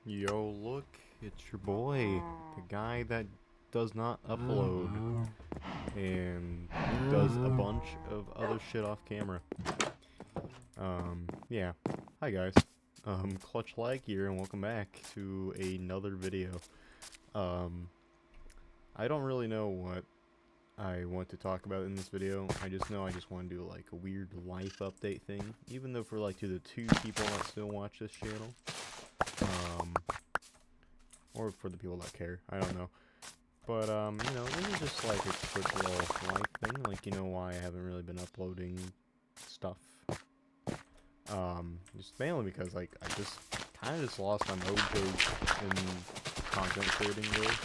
Yo, look, it's your boy, the guy that does not upload and does a bunch of other shit off camera. Yeah. Hi guys. Clutch Lag here, and welcome back to another video. Um, I don't really know what I want to talk about in this video. I just know I just want to do like a weird life update thing, even though for like to the two people that still watch this channel. Or for the people that care, I don't know. But, this is just like a quick little life thing, like, why I haven't really been uploading stuff. Just mainly because, like, I just kind of just lost my mojo in content creating really.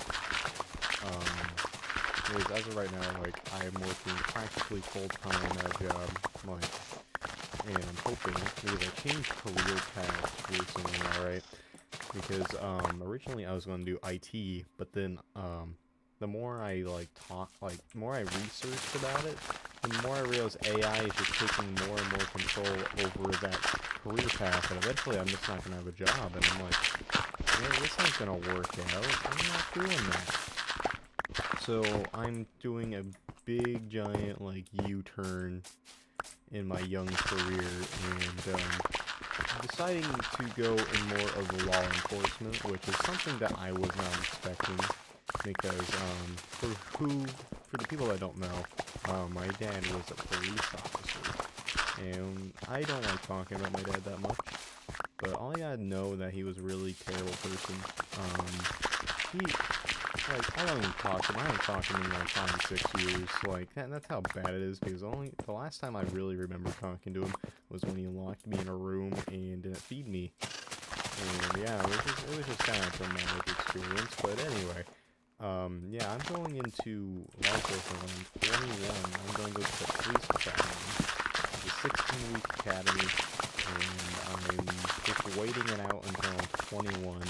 Because as of right now, like, I am working practically full-time at a job, like, and I'm hoping, because I changed career paths recently, alright? Because, originally I was going to do IT, but then, the more I, the more I researched about it, the more I realized AI is just taking more and more control over that career path, and eventually I'm just not going to have a job, and I'm like, yeah, this ain't going to work out, I'm not doing that. So, I'm doing a big, giant, like, U-turn in my young career, and, deciding to go in more of law enforcement, which is something that I was not expecting, because, for the people that don't know, my dad was a police officer, and I don't like talking about my dad that much, but all you gotta know that he was a really terrible person. I don't even talk to him. I haven't talked to him in like 5 or 6 years. Like, that's how bad it is, because the last time I really remember talking to him was when he locked me in a room and didn't feed me. And yeah, it was just kind of a traumatic experience. But anyway, yeah, I'm going into law enforcement when I'm 21. I'm going to go to the police academy. It's a 16-week academy, and I'm just waiting it out until I'm 21.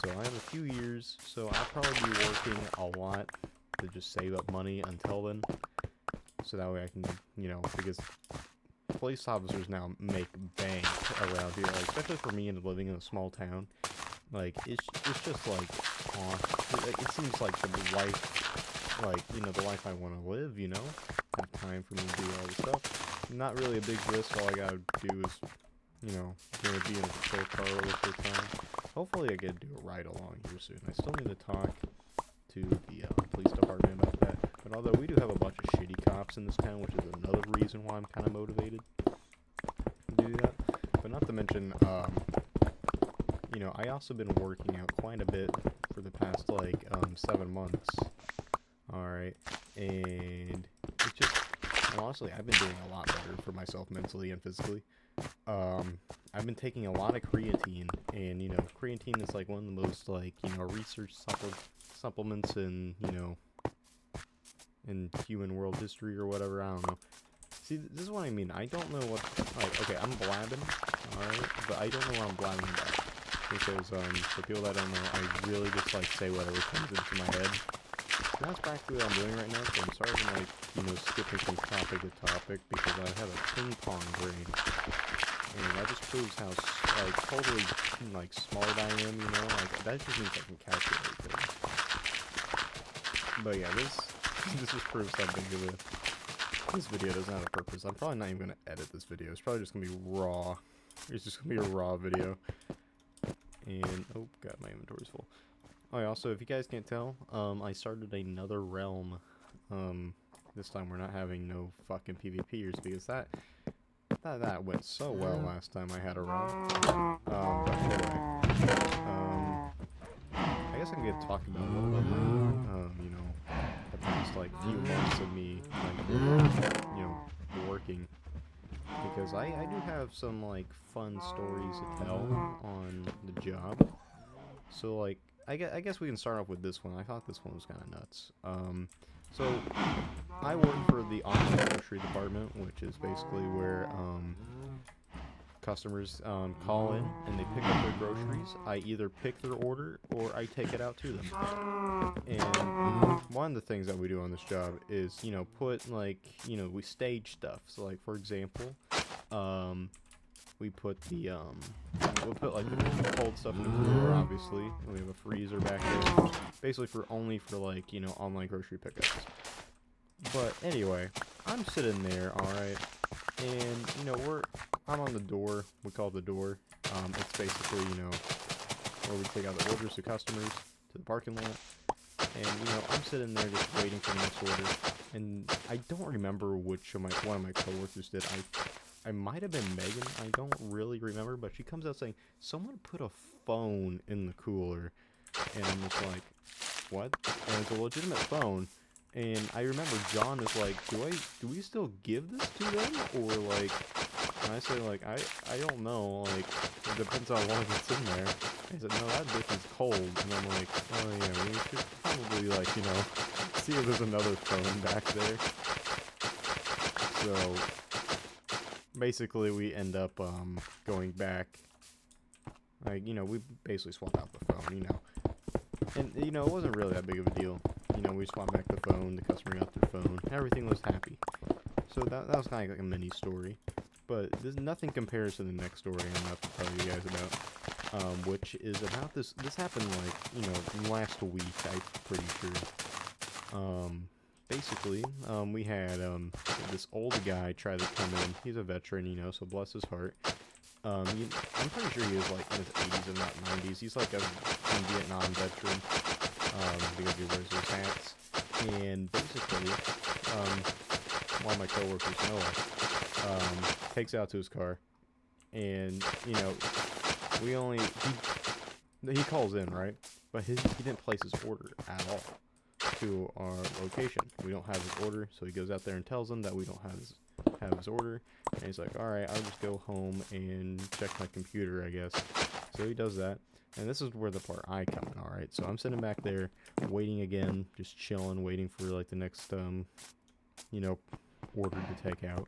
So I have a few years, so I'll probably be working a lot to just save up money until then. So that way I can, because police officers now make bank around here, like, especially for me and living in a small town. Like, it's just like, it seems like the life, the life I want to live, have time for me to do all this stuff. Not really a big risk, all I gotta do is, be in a patrol car all the time. Hopefully I get to do a ride along here soon. I still need to talk to the police department about that. But although we do have a bunch of shitty cops in this town, which is another reason why I'm kind of motivated to do that. But not to mention, I also been working out quite a bit for the past, 7 months. Alright. And it's just, honestly, I've been doing a lot better for myself mentally and physically. I've been taking a lot of creatine, and, creatine is, like, one of the most, research supplements in, in human world history or whatever, I don't know. See, this is what I mean. I don't know what, okay, I'm blabbing, alright, but I don't know what I'm blabbing about. Because, for people that don't know, I really just, say whatever comes into my head. And that's practically what I'm doing right now, so I'm sorry I'm, skipping from topic to topic, because I have a ping pong brain. And that just proves how, totally, smart I am, that just means I can calculate things. But yeah, this just proves something to me. This video doesn't have a purpose. I'm probably not even going to edit this video. It's probably just going to be raw. It's just going to be a raw video. And, oh god, my inventory's full. Oh, yeah, also, if you guys can't tell, I started another realm. This time we're not having no fucking PvPers, because that went so well last time I had a realm. But anyway, I guess I can get talk about a little bit the past, few months of me, working. Because I do have some, fun stories to tell on the job. So, I guess we can start off with this one. I thought this one was kind of nuts. So, I work for the online grocery department, which is basically where, customers, call in and they pick up their groceries. I either pick their order or I take it out to them. And one of the things that we do on this job is, put, we stage stuff. So, for example, we put the we'll put like the cold stuff in the cooler, obviously. And we have a freezer back there, basically for like, you know, online grocery pickups. But anyway, I'm sitting there, all right, and you know I'm on the door. We call it the door. It's basically, you know, where we take out the orders to customers to the parking lot. And you know, I'm sitting there just waiting for the next order. And I don't remember which of one of my coworkers did. I might have been Megan. I don't really remember, but she comes out saying someone put a phone in the cooler, and I'm just like, what? And it's a legitimate phone. And I remember John is like, do we still give this to them, or like? And I say like, I don't know. Like, it depends on how long it's in there. He said, no, that dish is cold. And I'm like, oh yeah, we should probably like, you know, see if there's another phone back there. So basically, we end up going back. Like, you know, we basically swapped out the phone, you know. And, you know, it wasn't really that big of a deal. You know, we swapped back the phone, the customer got their phone, everything was happy. So that was kind of like a mini story. But there's nothing compares to the next story I'm about to tell you guys about. Which is about this happened like, you know, last week, I'm pretty sure. Basically, we had, this old guy try to come in. He's a veteran, you know, so bless his heart. I'm pretty sure he was like in his 80s and not 90s. He's like a Vietnam veteran, because he wears those hats. And basically, one of my coworkers, Noah, takes out to his car, and you know, he calls in, right? But he didn't place his order at all to our location. We don't have his order, so he goes out there and tells them that we don't have his order, and he's like, alright, I'll just go home and check my computer, I guess. So he does that, and this is where the part I come in, alright? So I'm sitting back there, waiting again, just chilling, waiting for like the next, you know, order to take out.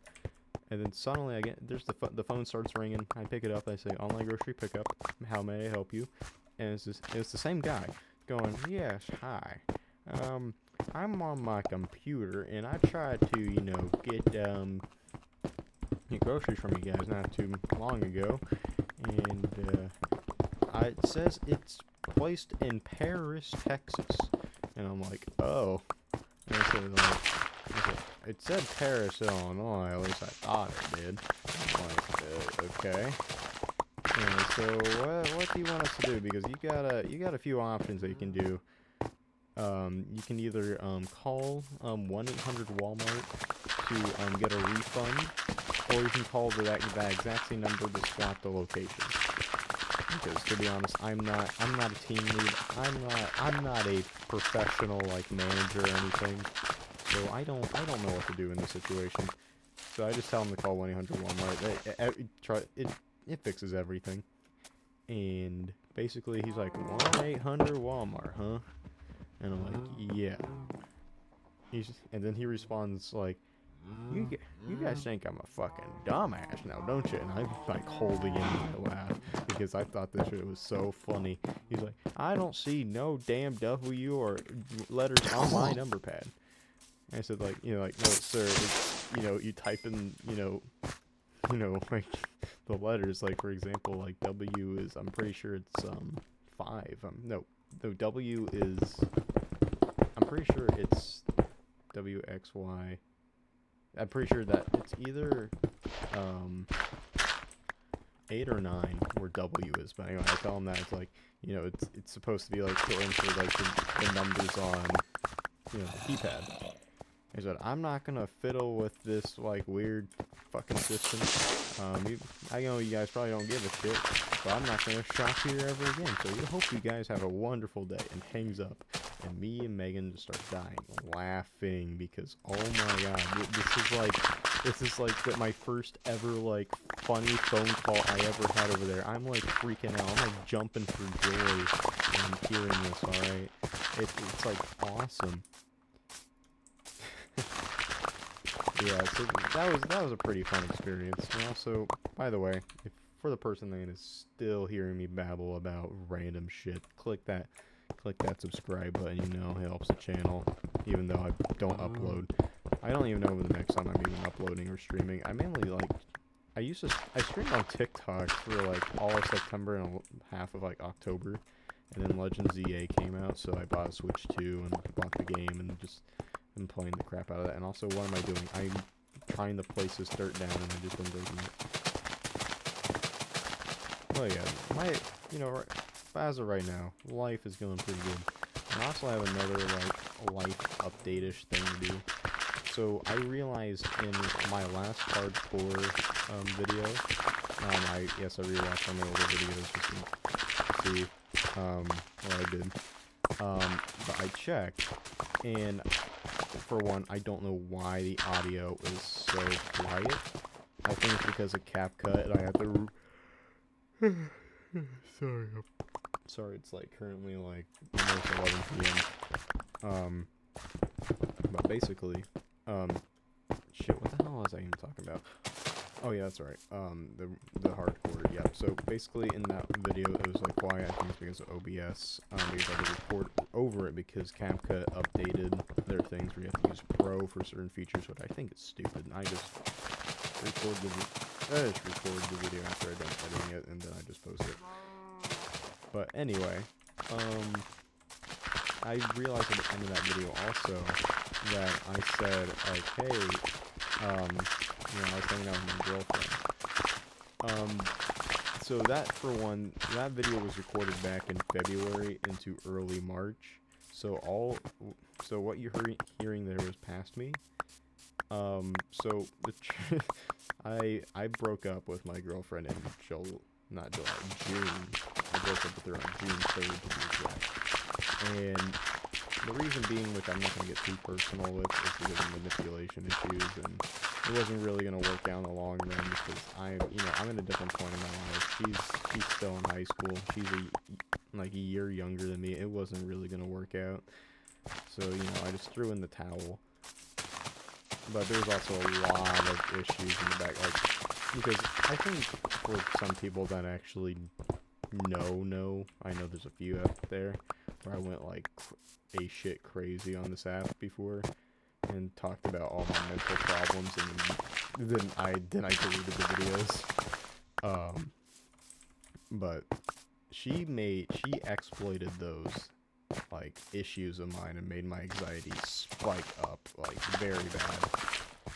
And then suddenly I get, the phone starts ringing. I pick it up, I say, online grocery pickup, how may I help you? And it's the same guy going, yes, hi. I'm on my computer, and I tried to, you know, get groceries from you guys not too long ago, and it says it's placed in Paris, Texas, and I'm like, oh. And it said Paris, Illinois. At least I thought it did. I'm like, okay. And so what do you want us to do? Because you got a few options that you can do. You can either call 1-800-Walmart to get a refund, or you can call that exact same number to swap the location. Because to be honest, I'm not a team lead. I'm not a professional like manager or anything. So I don't know what to do in this situation. So I just tell them to call 1-800-Walmart. It fixes everything. And basically he's like, 1-800-Walmart, huh? And I'm like, yeah. And then he responds like, you guys think I'm a fucking dumbass now, don't you? And I'm like holding in my laugh because I thought this shit was so funny. He's like, I don't see no damn W or letters on my number pad. And I said like, you know, like, no sir, it's, you know, you type in, you know, like the letters, like for example, like W is, I'm pretty sure it's 5. No, W is, I'm pretty sure it's WXY. I'm pretty sure that it's either 8 or 9 where W is, but anyway, I tell him that it's like, you know, it's supposed to be like to enter like the numbers on, you know, the keypad. He said, I'm not gonna fiddle with this like weird fucking system. I know you guys probably don't give a shit, but I'm not gonna shop here ever again. So we hope you guys have a wonderful day. And hangs up. And me and Megan just start dying, laughing because oh my god, this is like my first ever like funny phone call I ever had over there. I'm like freaking out. I'm like jumping for joy when hearing this. All right, it's like awesome. Yeah, so that was a pretty fun experience. And also, by the way, for the person that is still hearing me babble about random shit, click that subscribe button, you know, it helps the channel, even though I don't upload. I don't even know when the next time I'm even uploading or streaming. I mainly like I streamed on TikTok for like all of September and half of like October, and then Legends EA came out, so I bought a Switch 2 and bought the game and just been playing the crap out of that. And also, what am I doing? I'm trying to place this dirt down, and I just been breaking it. Oh yeah, as of right now, life is going pretty good. And I also have another like life update-ish thing to do. So I realized in my last hardcore video, I rewatched all my older videos just to see what I did. But I checked, and for one, I don't know why the audio is so quiet. I think it's because of CapCut, and I have to. Sorry, it's like currently like almost 11 p.m. But basically, shit, what the hell was I even talking about? Oh yeah, that's right. The hardcore, yeah. So basically, in that video, it was like why I think it's because of OBS, because I had to record over it because CapCut updated their things where you have to use Pro for certain features, which I think is stupid. I just record the video after I'm done editing it, and then I just post it. But anyway, I realized at the end of that video also that I said, like, hey, I was hanging out with my girlfriend. So that, for one, that video was recorded back in February into early March. So what you're hearing there was past me. So I broke up with my girlfriend in June. I broke up with her on June 3rd to be exact. And the reason being, which I'm not going to get too personal with, is because of manipulation issues, and it wasn't really going to work out in the long run because I'm in a different point in my life. She's still in high school. She's a year younger than me. It wasn't really going to work out. So, I just threw in the towel. But there's also a lot of issues in the back, because I think for some people that actually know, I know there's a few out there where I went like shit crazy on this app before and talked about all my mental problems, and then I deleted the videos. But she exploited those like issues of mine and made my anxiety spike up like very bad.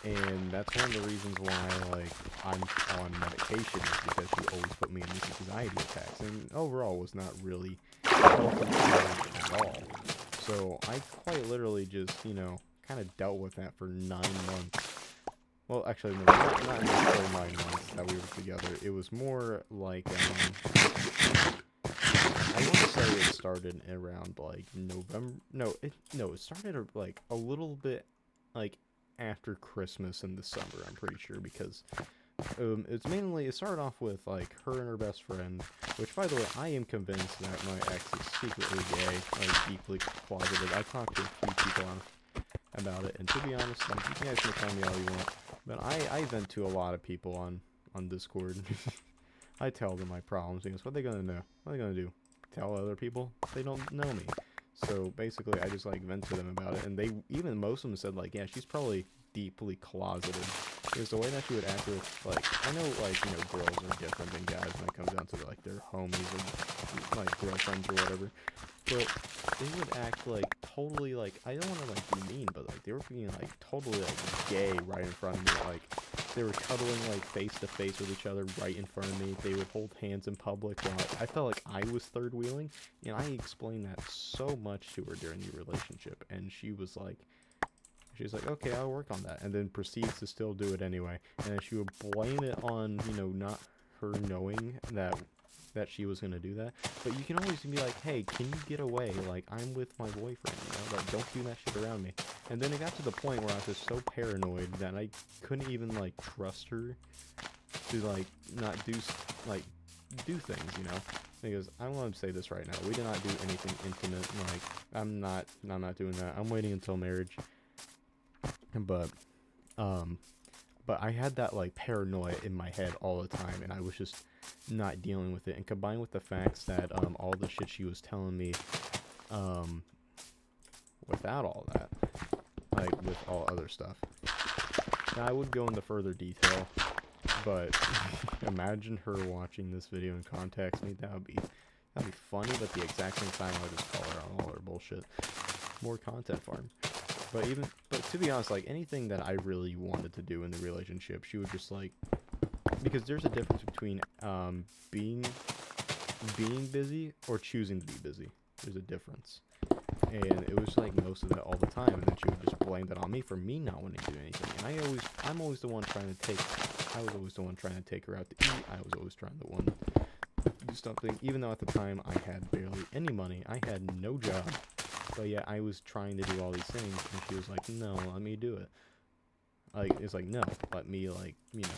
And that's one of the reasons why like I'm on medication, is because she always put me in these anxiety attacks, and overall was not really helping at all. So I quite literally just, kind of dealt with that for 9 months. Well, actually, no, not necessarily 9 months that we were together. It was more like, I want to say it started around like November. It started like a little bit like after Christmas in the summer, I'm pretty sure, because it started off with like her and her best friend, which, by the way, I am convinced that my ex is secretly gay, like deeply closeted. I talked to a few people about it, and to be honest, like, you guys can tell me all you want, but I vent to a lot of people on Discord. I tell them my problems, because what are they gonna know? What are they gonna do? Tell other people? They don't know me. So basically, I just like vent to them about it, and most of them said like, yeah, she's probably deeply closeted, because the way that she would act with, like, I know, like, girls are different than guys when it comes down to like their homies or like girlfriends or whatever, but they would act like totally, like, I don't want to like be mean, but like they were being like totally like gay right in front of me. Like they were cuddling like face to face with each other right in front of me. They would hold hands in public while I felt like I was third wheeling, and I explained that so much to her during the relationship, and she was like, okay, I'll work on that, and then proceeds to still do it anyway. And then she would blame it on, not her knowing that she was gonna do that. But you can always be like, hey, can you get away? Like, I'm with my boyfriend, like, don't do that shit around me. And then it got to the point where I was just so paranoid that I couldn't even like trust her to like not do things, because I want to say this right now, we did not do anything intimate. Like, I'm not doing that. I'm waiting until marriage. But I had that like paranoia in my head all the time, and I was just not dealing with it. And combined with the facts that all the shit she was telling me, without all that, like with all other stuff. Now I would go into further detail, But imagine her watching this video and contacts me. That'd be funny, but at the exact same time, I would just call her on all her bullshit. More content farm. But to be honest, like, anything that I really wanted to do in the relationship, she would just, like, because there's a difference between being busy or choosing to be busy. There's a difference. And it was like most of that all the time, and then she would just blame that on me for me not wanting to do anything. And I'm always the one trying to take. I was always the one trying to take her out to eat. I was always trying to do something, even though at the time I had barely any money. I had no job, but yeah, I was trying to do all these things, and she was like, "No, let me do it." Like, it's like, no, let me, like, you know,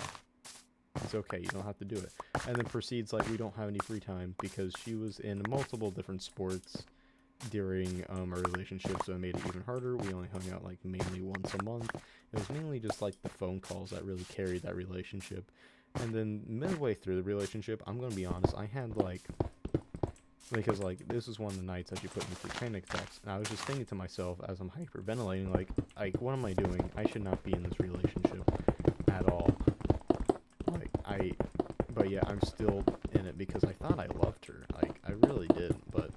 it's okay, you don't have to do it. And then proceeds like we don't have any free time because she was in multiple different sports during our relationship, so it made it even harder. We only hung out like mainly once a month. It was mainly just like the phone calls that really carried that relationship. And then midway through the relationship, I'm gonna be honest, I had like, because like this was one of the nights that she put me through panic attacks, and I was just thinking to myself as I'm hyperventilating, like what am I doing? I should not be in this relationship at all. But yeah, I'm still in it because I thought I loved her. Like, I really did, but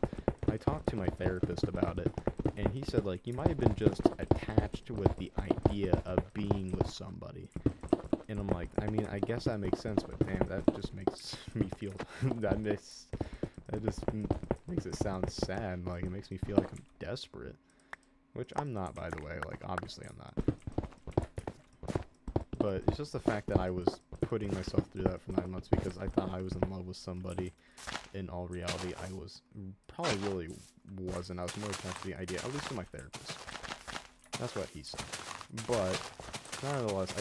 I talked to my therapist about it, and he said, like, you might have been just attached with the idea of being with somebody. And I'm like, I mean, I guess that makes sense, but damn, that just makes me feel, that just makes it sound sad. Like, it makes me feel like I'm desperate, which I'm not, by the way. Like, obviously I'm not. But it's just the fact that I was putting myself through that for 9 months because I thought I was in love with somebody. In all reality, I probably really wasn't. I was more attached to the idea, at least to my therapist. That's what he said. But nonetheless,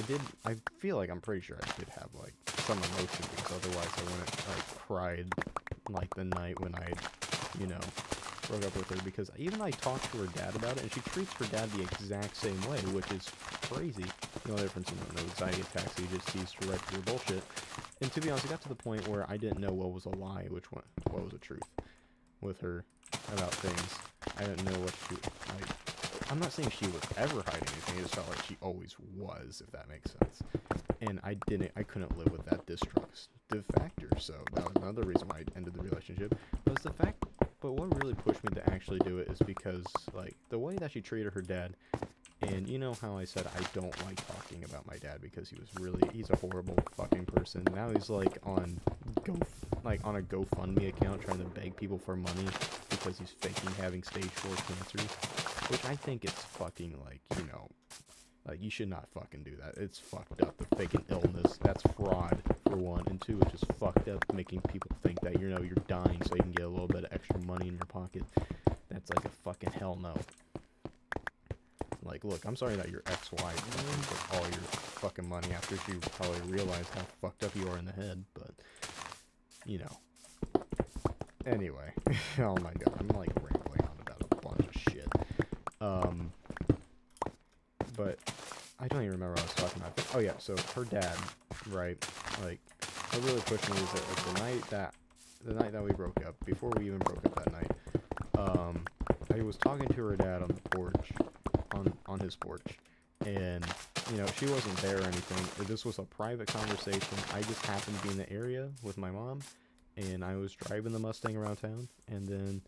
I feel like I'm pretty sure I did have like some emotion, because otherwise I wouldn't like cried like the night when I, you know, broke up with her, because even I talked to her dad about it, and she treats her dad the exact same way, which is crazy. The only difference, no anxiety attacks, he just sees her right through bullshit. And to be honest, it got to the point where I didn't know what was a lie, what was a truth with her about things. I didn't know what she, like, I'm not saying she was ever hiding anything, it just felt like she always was, if that makes sense. And I couldn't live with that destructive factor, so that was another reason why I ended the relationship. But what really pushed me to actually do it is because, like, the way that she treated her dad, and you know how I said I don't like talking about my dad because he's a horrible fucking person. Now he's like on a GoFundMe account trying to beg people for money because he's faking having stage 4 cancer, which I think is fucking, like, you know, like, you should not fucking do that. It's fucked up. The faking illness, that's fraud, for one. And two, it's just fucked up making people think that, you know, you're dying so you can get a little bit of extra money in your pocket. That's like a fucking hell no. Like, look, I'm sorry that your ex-wife took all your fucking money after she probably realized how fucked up you are in the head, but, you know. Anyway, oh my god, I'm like rambling on about a bunch of shit. But I don't even remember what I was talking about. Oh yeah, so her dad, right? Like, what really pushed me is that, like, the night that we broke up, before we even broke up that night, I was talking to her dad on the porch, on his porch, and, you know, she wasn't there or anything. This was a private conversation. I just happened to be in the area with my mom, and I was driving the Mustang around town, and then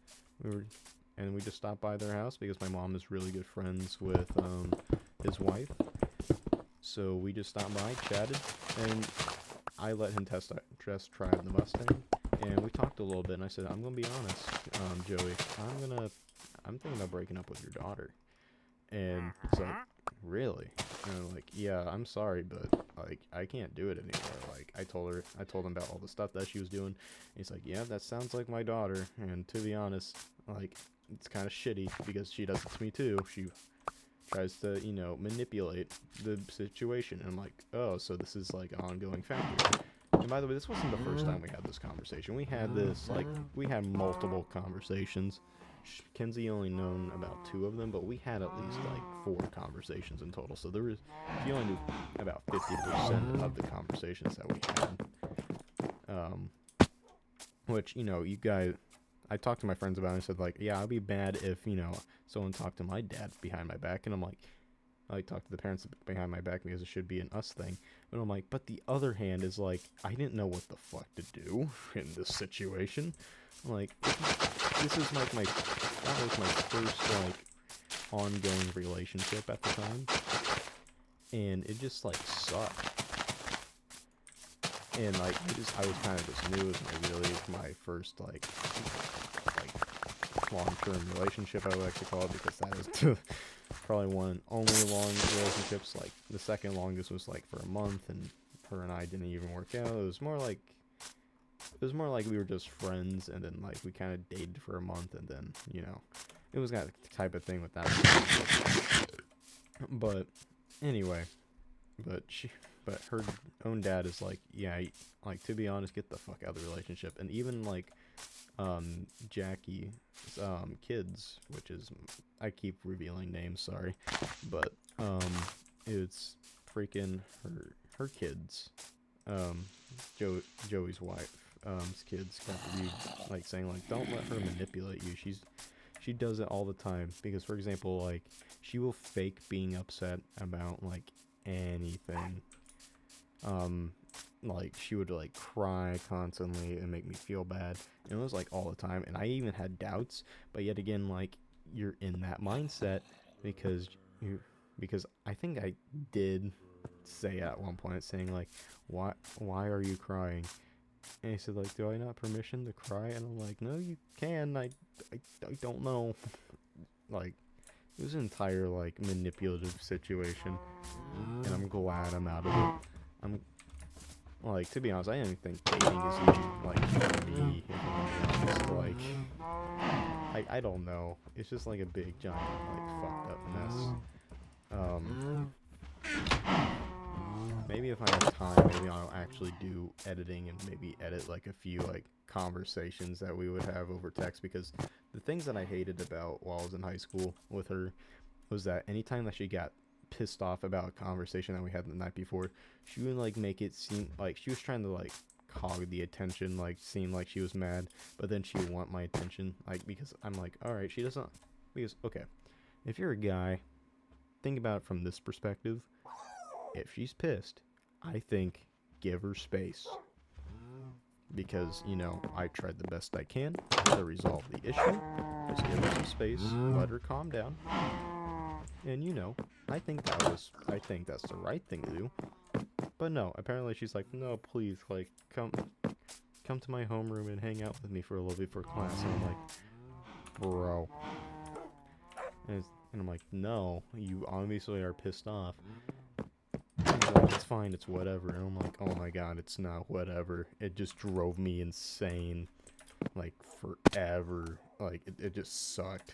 we just stopped by their house because my mom is really good friends with his wife. So we just stopped by, chatted, and I let him test drive the Mustang, and we talked a little bit, and I said, I'm gonna be honest, Joey, I'm thinking about breaking up with your daughter. And he's like, really? And I'm like, yeah, I'm sorry, but, like, I can't do it anymore. Like, I told him about all the stuff that she was doing. And he's like, yeah, that sounds like my daughter. And to be honest, like, it's kind of shitty because she does it to me too. She tries to, you know, manipulate the situation. And I'm like, oh, so this is like an ongoing factor. And by the way, this wasn't the first time we had this conversation. We had multiple conversations. Kenzie only known about 2 of them, but we had at least like 4 conversations in total. So she only knew about 50% of the conversations that we had. Which, you know, you guys, I talked to my friends about it and said, like, yeah, I'd be bad if, you know, someone talked to my dad behind my back. And I'm like, like talk to the parents behind my back because it should be an us thing. But I'm like, but the other hand is like, I didn't know what the fuck to do in this situation. I'm like, this is like that was my first like ongoing relationship at the time, and it just like sucked. And like I was kind of just new. It was my first like long-term relationship, I would actually call it, because that is probably one only long relationships. Like the second longest was like for a month, and her and I didn't even work out. It was more like we were just friends, and then like we kind of dated for a month, and then it was that type of thing with that. But anyway, but her own dad is like, yeah, like, to be honest, get the fuck out of the relationship. And even like Jackie's kids, which is, I keep revealing names, sorry, but it's freaking her kids, Joey's wife, kids got to be like saying like, don't let her manipulate you. She does it all the time, because for example, like, she will fake being upset about like anything. Like, she would like cry constantly and make me feel bad, and it was like all the time, and I even had doubts. But yet again, like, you're in that mindset because I think I did say at one point, saying like, why are you crying? And he said like, do I not permission to cry? And I'm like, no, you can. I don't know. Like, it was an entire like manipulative situation, and I'm glad I'm out of it. I'm like, to be honest, I didn't think dating is even like for me. If I'm honest. Like, I don't know. It's just like a big giant like fucked up mess. Maybe if I have time, maybe I'll actually do editing and maybe edit like a few like conversations that we would have over text, because the things that I hated about while I was in high school with her was that anytime that she got pissed off about a conversation that we had the night before, she would like make it seem like she was trying to like hog the attention, like seem like she was mad, but then she would want my attention, like, because I'm like, alright, she doesn't, because okay, if you're a guy, think about it from this perspective. If she's pissed, I think give her space, because I tried the best I can to resolve the issue. Just give her some space, let her calm down, and I think that's the right thing to do. But no, apparently she's like, no, please, like, come to my homeroom and hang out with me for a little bit before class. And I'm like, bro. And I'm like, no, you obviously are pissed off. Like, it's fine, it's whatever. And I'm like, oh my god, it's not whatever. It just drove me insane, like, forever. Like, it just sucked.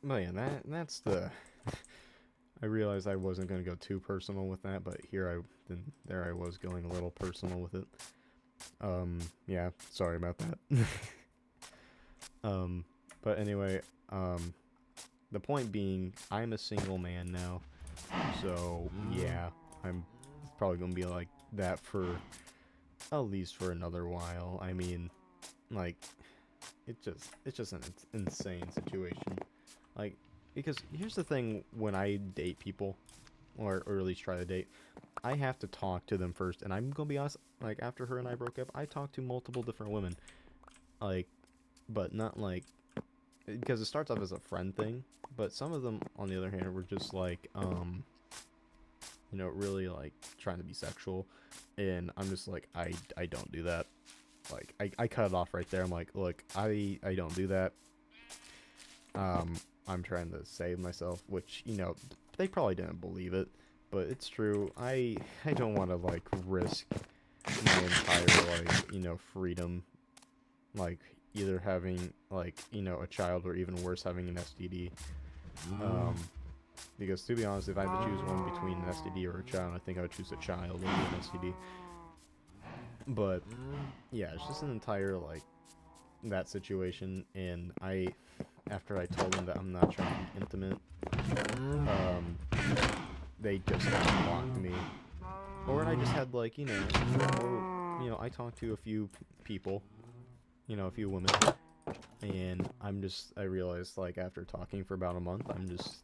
But yeah, that's the... I realized I wasn't going to go too personal with that, but there I was going a little personal with it. Yeah, sorry about that. But anyway, the point being, I'm a single man now. So, yeah, I'm probably going to be like that for at least for another while. I mean, like, it's just an insane situation. Like, because here's the thing, when I date people, or at least try to date, I have to talk to them first. And I'm going to be honest, like, after her and I broke up, I talked to multiple different women. Like, but not like, because it starts off as a friend thing, but some of them, on the other hand, were just like, really like trying to be sexual, and I'm just like, I don't do that. Like, I cut it off right there. I'm like, look, I don't do that. I'm trying to save myself, which, they probably didn't believe it, but it's true. I don't want to like risk my entire like, freedom, like either having like, a child, or even worse, having an STD. Because to be honest, if I had to choose one between an STD or a child, I think I would choose a child over an STD. But yeah, it's just an entire like that situation, and after I told them that I'm not trying to be intimate, they just blocked me. Or I just had like, I talked to a few people, a few women, And I realized, like, after talking for about a month,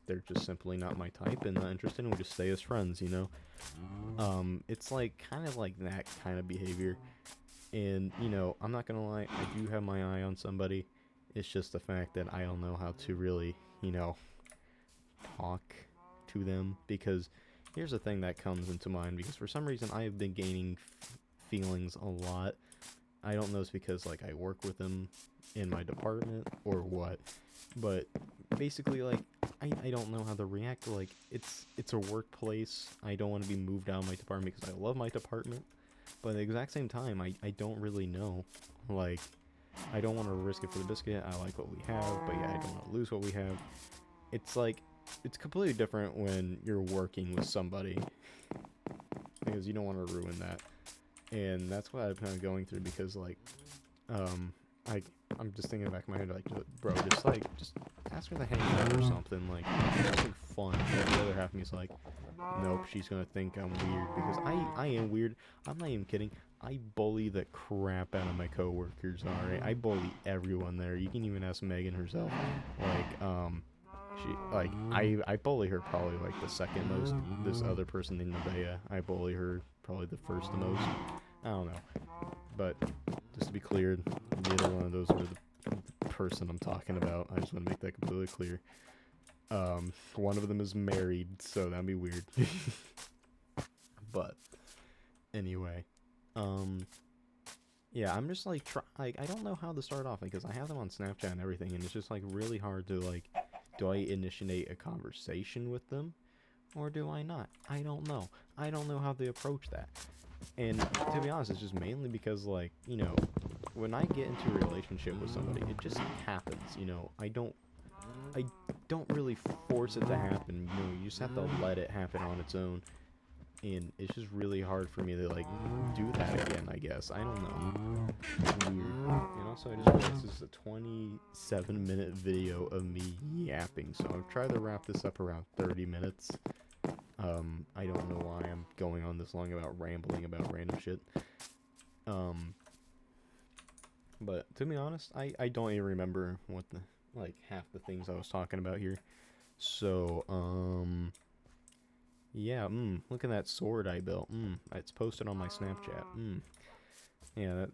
they're just simply not my type and not interested, and we just stay as friends, you know? It's like, kind of like that kind of behavior. And, you know, I'm not gonna lie, I do have my eye on somebody. It's just the fact that I don't know how to really, you know, talk to them. Because here's the thing that comes into mind, because for some reason I have been gaining feelings a lot. I don't know if it's because, like, I work with them in my department or what, but basically, like, I don't know how to react. Like, it's a workplace. I don't want to be moved out of my department because I love my department, but at the exact same time, I don't really know. Like, I don't want to risk it for the biscuit. I like what we have, but yeah, I don't want to lose what we have. It's like, it's completely different when you're working with somebody, because you don't want to ruin that. And that's what I'm kind of going through, because, like, um, I, I'm just thinking in the back of my head, like, bro, just ask her to hang out or something, like, something fun. But the other half of me is like, nope, she's gonna think I'm weird, because I am weird. I'm not even kidding. I bully the crap out of my coworkers, alright? I bully everyone there. You can even ask Megan herself. Like, I bully her probably, like, the second most. This other person named Nevaeh, I bully her probably the first the most. I don't know. But, just to be clear, neither one of those were the person I'm talking about. I just want to make that completely clear. One of them is married, so that'd be weird. But anyway, yeah, I'm just like I don't know how to start off, because I have them on Snapchat and everything, and it's just like really hard to, like, do I initiate a conversation with them or do I not? I don't know. I don't know how to approach that. And to be honest, it's just mainly because, like, you know, when I get into a relationship with somebody, it just happens, you know. I don't really force it to happen, you know, you just have to let it happen on its own. And it's just really hard for me to, like, do that again, I guess. I don't know. Weird. And also, I just realized this is a 27-minute video of me yapping, so I've tried to wrap this up around 30 minutes. I don't know why I'm going on this long about rambling about random shit. But to be honest, I don't even remember what the, like, half the things I was talking about here. So, yeah, look at that sword I built. It's posted on my Snapchat. Yeah, that,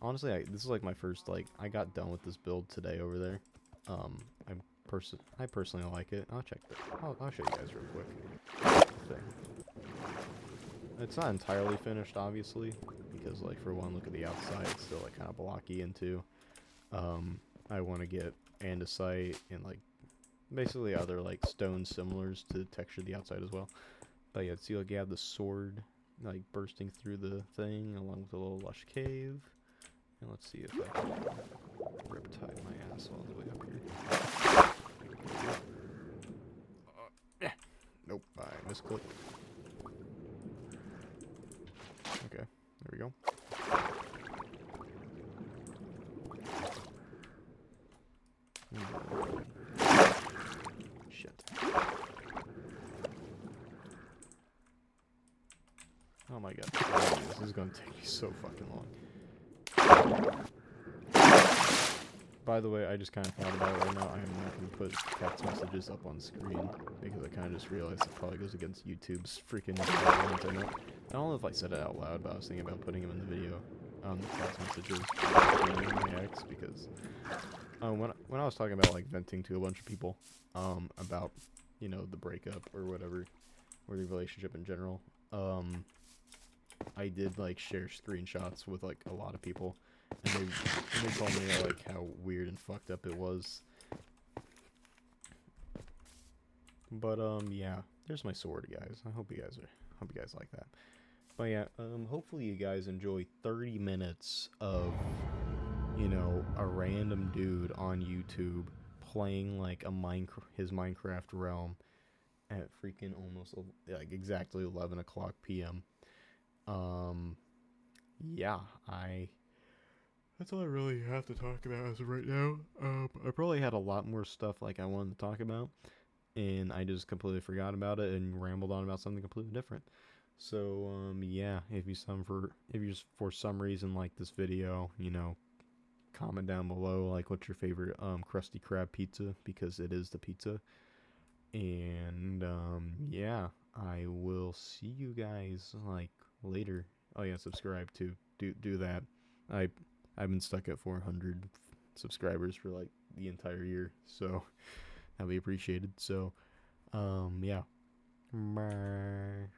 honestly, this is like my first, like, I got done with this build today over there. I personally like it. I'll check that. I'll show you guys real quick. It's not entirely finished, obviously, because, like, for one, look at the outside. It's still, like, kind of blocky, and two, I want to get andesite and, like, basically other, like, stone similars to texture the outside as well. But yeah, see, like, you have the sword, like, bursting through the thing, along with a little lush cave. And let's see if I can riptide my ass all the way up here. Yeah. Nope, I misclicked. Okay, there we go. Shit. Oh my god. This is gonna take me so fucking long. By the way, I just kind of thought about it right now. I am not going to put text messages up on screen, because I kind of just realized it probably goes against YouTube's freaking internet. I don't know if I said it out loud, but I was thinking about putting them in the video. Text messages between my ex, because when I was talking about, like, venting to a bunch of people about, you know, the breakup or whatever, or the relationship in general, I did, like, share screenshots with, like, a lot of people, and they told me, like, how weird and fucked up it was. But yeah, there's my sword, guys. I hope you guys like that. But yeah, hopefully you guys enjoy 30 minutes of, you know, a random dude on YouTube playing, like, his Minecraft realm at freaking almost, like, exactly 11 o'clock p.m. Yeah, that's all I really have to talk about as of right now. I probably had a lot more stuff, like, I wanted to talk about, and I just completely forgot about it and rambled on about something completely different. So, yeah, if you just for some reason like this video, you know, comment down below like what's your favorite Krusty Krab pizza, because it is the pizza. And yeah, I will see you guys like later. Oh yeah, subscribe too. Do that. I I've been stuck at 400 subscribers for like the entire year, so that'll be appreciated. So yeah. Bye.